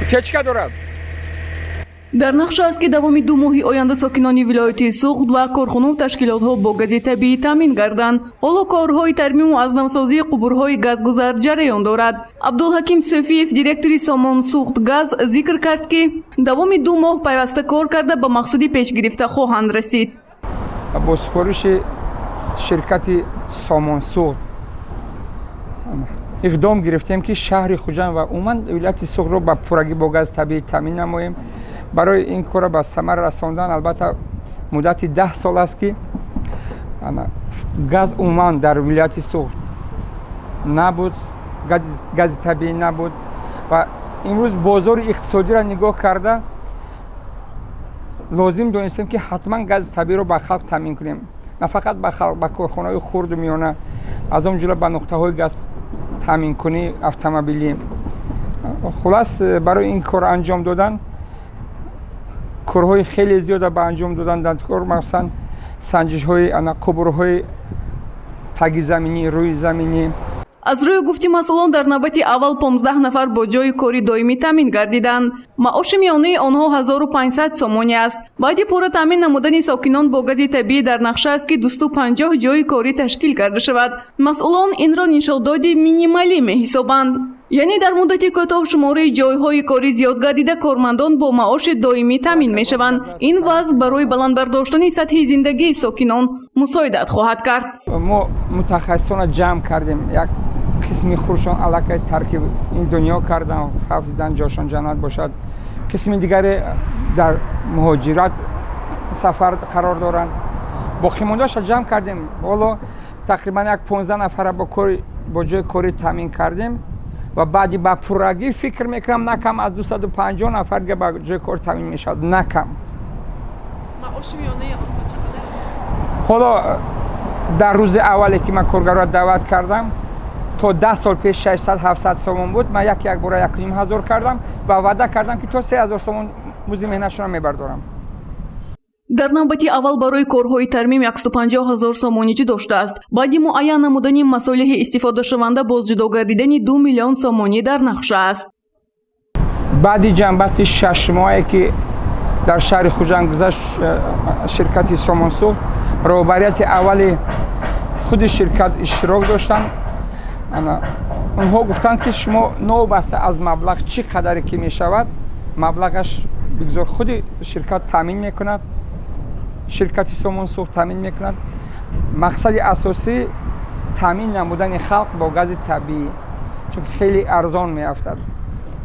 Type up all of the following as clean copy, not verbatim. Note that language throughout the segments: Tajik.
утечка дорад. дар нақша аст ки давоми 2 моҳи оянда сокинони вилояти Суғд ва корхонаҳо табшкилотҳо бо гази табиӣ таъмин гарданд. ҳоло корҳои тармиму азнавсозии қубурҳои газгузар ҷараён дорад. Абдулҳаким Софиев, директори Сомон Суғд газ, зикр кард ки давоми 2 моҳ пайваста кор карда ба мақсади пешгирифта хоҳанд расид. бо супориши ширкати Сомон Суғд иқдом гирифтем ки шаҳри Хуҷанд ва умуман вилояти Суғдро ба пуррагӣ бо гази табиӣ таъмин намоем. барои ин кора ба самар расондан албатта муддати 10 сол аст ки газ умуман дар вилояти Суғд набуд, гази табиӣ набуд ва имрӯз бозори иқтисодиро нигоҳ карда лозим донистем ки ҳатман гази табииро ба халқ таъмин кунем. на фақат ба халқ, ба корхонаҳои хурду миёна, аз он ҷумла ба нуқтаҳои газ таъминкунӣ автомобилӣ. хулас барои ин кор анҷом додан корҳои хеле зиёда ба анҷом додан дар кор, махсусан санҷишҳои қубурҳои таги заминӣ, рӯи заминӣ. аз рӯи гуфти масъулон дар навбати аввал 15 нафар бо ҷои кори доимӣ таъмин гардиданд. маоши миёнаи онҳо 1500 сомонӣ аст. баъди пурра таъмин намудани сокинон бо гази табиӣ дар нақша аст ки 250 ҷои корӣ ташкил карда шавад. масъулон инро нишондоди минималӣ меҳисобанд. яъне дар муддати кӯтоҳ шумораи ҷойҳои корӣ зиёд гардида кормандон бо маоши доимӣ таъмин мешаванд. ин вазъ барои баландбардоштани сатҳи зиндагии сокинон мусоидат хоҳад кард. мо мутахассисона ҷамъ кардем. як қисми хурдшон аллакай тарки ин дунё кардан, фавзидан ҷошон ҷаннат бошад. қисми дигаре дар муҳоҷират сафар қарор доранд. боқимондаша ҷамъ кардем. ҳоло тақрибан як 15 нафара бо ҷои корӣ таъмин кардем ва баъди ба пуррагӣ фикр мекунам на кам аз 250 нафар дига ба ҷои кор таъмин мешавад. на кам. маоши миёнаи онҳо чақадар? ҳоло дар рӯзи аввале ки ман коргароро даъват кардам, то 10 сол пеш 600-700 сомон буд. ман як бора 1500 кардам ва ваъда кардам ки то 3000 сомон музди меҳнатшонам мебардорам. дар навбати аввал барои корҳои тармим 150 000 сомонӣ ҷудо шудааст. баъди муайян намудани масолиҳи истифодашаванда боз ҷудо гардидани 2 миллион сомонӣ дар нақша аст. баъди ҷанбасти 6 моҳе ки дар шаҳри Хуҷанд гузашт, ширкати Сомон Суғд роҳбарияти аввали худи ширкат иштирок доштанд. онҳо гуфтанд ки шумо новбаста аз маблағ чӣ қадаре ки мешавад, маблағаш бигзор худи ширкат таъмин мекунад, ширкати Сомон Суғд таъмин мекунад. мақсади асосӣ таъмин намудани халқ бо гази табиӣ, чунки хеле арзон меафтад.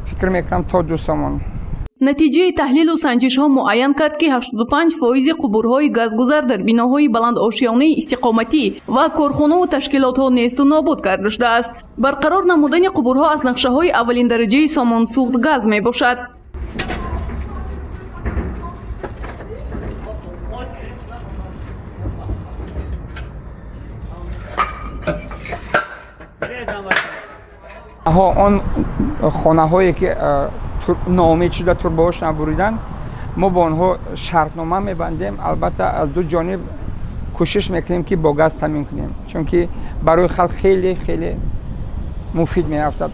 фикр мекунам то 2 сомон. натиҷаи таҳлилу санҷишҳо муайян кард ки 85% қубурҳои газгузар дар биноҳои баландошиёнаи истиқоматӣ ва корхонаҳу ташкилотҳо несту нобуд карда шудааст. барқарор намудани қубурҳо аз нақшаҳои аввалиндараҷаи Сомон Суғд газ мебошад. он хонаҳое ки ноумед шуда турбаҳош набуриданд, мо бо онҳо шартнома мебандем. албатта аз ду ҷониб кӯшиш мекунем ки бо газ таъмин кунем, чунки барои халқ хеле хеле муфид меафтад.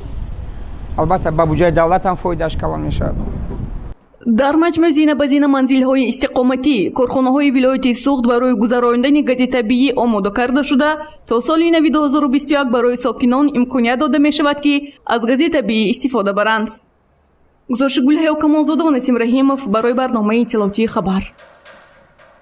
албатта ба буҷаи давлат ҳам фоидааш калон мешавад. дар маҷмӯи зинабазина манзилҳои истиқоматӣ корхонаҳои вилояти Суғд барои гузарондани гази табиӣ омода карда шуда, то соли нави 2021 барои сокинон имконият дода мешавад ки аз гази табиӣ истифода баранд. гузориши Гулҳаё Камолзода ва Насим Раҳимов барои барномаи иттилоотии хабар.